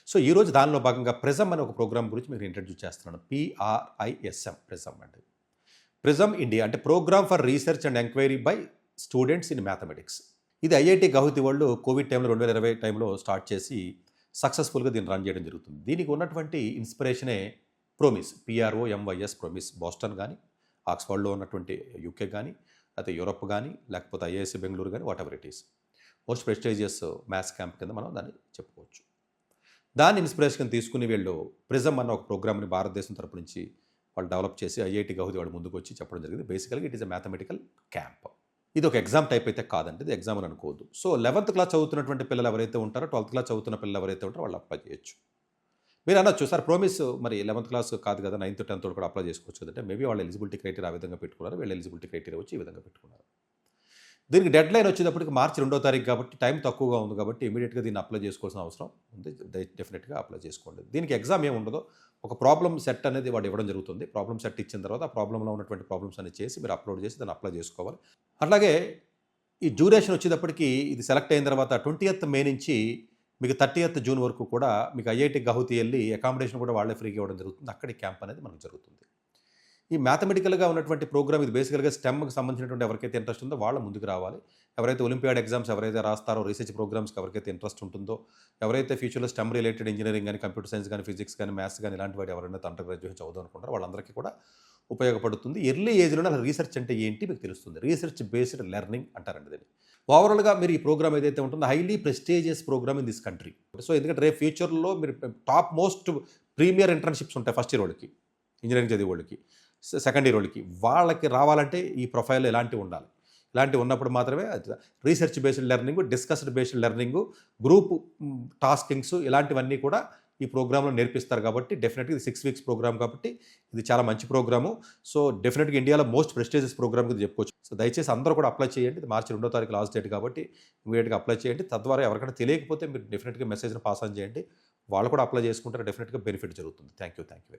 So ఈరోజు దానిలో భాగంగా ప్రిజమ్ అనే ఒక ప్రోగ్రామ్ గురించి మీకు ఇంట్రడ్యూస్ చేస్తున్నాను. PRISM ప్రిజమ్ అంటే ప్రిజమ్ ఇండియా అంటే program for research and enquiry by students in mathematics. ఇది ఐఐటి గౌహతి వాళ్ళు కోవిడ్ టైంలో 2020 టైంలో స్టార్ట్ చేసి సక్సెస్ఫుల్గా దీన్ని రన్ చేయడం జరుగుతుంది. దీనికి ఉన్నటువంటి ఇన్స్పిరేషనే ప్రోమిస్, PROMIS ప్రోమిస్. బోస్టన్ కానీ, ఆక్స్ఫర్డ్లో ఉన్నటువంటి యూకే కానీ, లేకపోతే యూరప్ కానీ, లేకపోతే IISc బెంగళూరు కానీ, what ever it is most prestigious maths camp కింద మనం దాన్ని చెప్పుకోవచ్చు. దాన్ని ఇన్స్పిరేషన్ తీసుకుని వీళ్ళు ప్రిజమ్ అన్న ఒక ప్రోగ్రామ్ని భారతదేశం తరపు నుంచి వాళ్ళు డెవలప్ చేసి ఐఐటి గౌహతి వాళ్ళు ముందుకు వచ్చి చెప్పడం జరిగింది. బేసికల్గా it is a mathematical camp. ఇది ఒక ఎగ్జామ్ టైప్ అయితే కాదండి, ఇది ఎగ్జామ్ అని అనుకోవద్దు. సో 11th క్లాస్ చదువుతున్నటువంటి పిల్లలు ఎవరైతే ఉంటారో, 12th క్లాస్ చదువుతున్న పిల్లలు ఎవరైతే ఉంటారో వాళ్ళు అప్లై చేయొచ్చు. మీరు అనొచ్చు, సార్ ప్రోమిస్ మరి 11th క్లాస్ కాదు కదా, 9th 10th కూడా అప్లై చేసుకోవచ్చు కదంటే, మేబీ వాళ్ళ ఎలిజిబిలిటీ క్రైటీరియా ఆ విధంగా పెట్టుకున్నారు, వీళ్ళ ఎలిజిబిలిటీ క్రైటీరియా వచ్చి ఈ విధంగా పెట్టుకున్నారు. దీనికి డెడ్ లైన్ వచ్చేటప్పటికి మార్చి 2వ తారీఖు కాబట్టి టైం తక్కువగా ఉంది కాబట్టి ఇమీడియట్గా దీన్ని అప్లై చేసుకోవాల్సిన అవసరం ఉంది. డెఫినెట్గా అప్లై చేసుకోండి. దీనికి ఎగ్జామ్ ఏమి ఉండదో, ఒక ప్రాబ్లమ్ సెట్ అనేది వాడు ఇవ్వడం జరుగుతుంది. ప్రాబ్లమ్ సెట్ ఇచ్చిన తర్వాత ఆ ప్రాబ్లంలో ఉన్నటువంటి ప్రాబ్లమ్స్ అన్ని చేసి మీరు అప్లోడ్ చేసి దాన్ని అప్లై చేసుకోవాలి. అట్లాగే ఈ డ్యూరేషన్ వచ్చేటప్పటికి ఇది సెలెక్ట్ అయిన తర్వాత 20th మే నుంచి మీకు 30th జూన్ వరకు కూడా మీకు ఐఐటి గౌహతి వెళ్ళి అకామిడేషన్ కూడా వాళ్ళే ఫ్రీగా ఇవ్వడం జరుగుతుంది. అక్కడి క్యాంప్ అనేది మనకు జరుగుతుంది. ఈ మ్యాథమెటికల్గా ఉన్నటువంటి ప్రోగ్రామ్ ఇది బేసికల్గా స్టెమ్కి సంబంధించినటువంటి ఎవరికైతే ఇంట్రెస్ట్ ఉందో వాళ్ళ ముందుకు రావాలి. ఎవరైతే ఒలింపియాడ్ ఎగ్జామ్స్ ఎవరైతే రాస్తారో, రీసెర్చ్ ప్రోగ్రామ్స్కి ఎవరికైతే ఇంట్రెస్ట్ ఉంటుందో, ఎవరైతే ఫ్యూచర్లో స్టెమ్ రిలేటెడ్ ఇంజనీరింగ్ కానీ, కంప్యూటర్ సైన్స్ కానీ, ఫిజిక్స్ కానీ, మ్యాథ్స్ కానీ ఇలాంటి వాటి ఎవరైనా అండర్ గ్రాడ్యుయేషన్ చదువుదాం అనుకుంటారో వాళ్ళందరికీ కూడా ఉపయోగపడుతుంది. ఎర్లీ ఏజ్లోనే అసలు రీసెర్చ్ అంటే ఏంటి మీకు తెలుస్తుంది. రీసెర్చ్ బేస్డ్ లెర్నింగ్ అంటారండి దీన్ని. ఓవరాల్గా మీరు ఈ ప్రోగ్రామ్ ఏదైతే ఉంటుందో highly prestigious program in this country. So ఎందుకంటే రేపు ఫ్యూచర్లో మీరు టాప్ మోస్ట్ ప్రీమియర్ ఇంటర్న్షిప్స్ ఉంటాయి ఫస్ట్ ఇయర్ వాళ్ళకి, ఇంజనీరింగ్ చదివే వాళ్ళకి, సెకండ్ ఇయర్ వాళ్ళకి. వాళ్ళకి రావాలంటే ఈ ప్రొఫైల్ ఇలాంటివి ఉండాలి. ఇలాంటివి ఉన్నప్పుడు మాత్రమే research based learning, discussed based learning, group taskings ఇలాంటివన్నీ కూడా ఈ ప్రోగ్రాంలో నేర్పిస్తారు. కాబట్టి డెఫినెట్గా ఇది 6 weeks ప్రోగ్రామ్ కాబట్టి ఇది చాలా మంచి ప్రోగ్రాము. సో డెఫినెట్గా ఇండియాలో మోస్ట్ ప్రెస్టీజియస్ ప్రోగ్రామ్ కింద చెప్పుకోవచ్చు. సో దయచేసి అందరూ కూడా అప్లై చేయండి. ఇది మార్చి 2వ తారీఖు లాస్ట్ డేట్ కాబట్టి ఇమీడియట్గా అప్లై చేయండి. తద్వారా ఎవరికైనా తెలియకపోతే మీరు డెఫినెట్గా మెసేజ్ని పాస్ ఆన్ చేయండి. వాళ్ళు కూడా అప్లై చేసుకుంటారు. డెఫినెట్గా బెనిఫిట్ జరుగుతుంది. Thank you very much.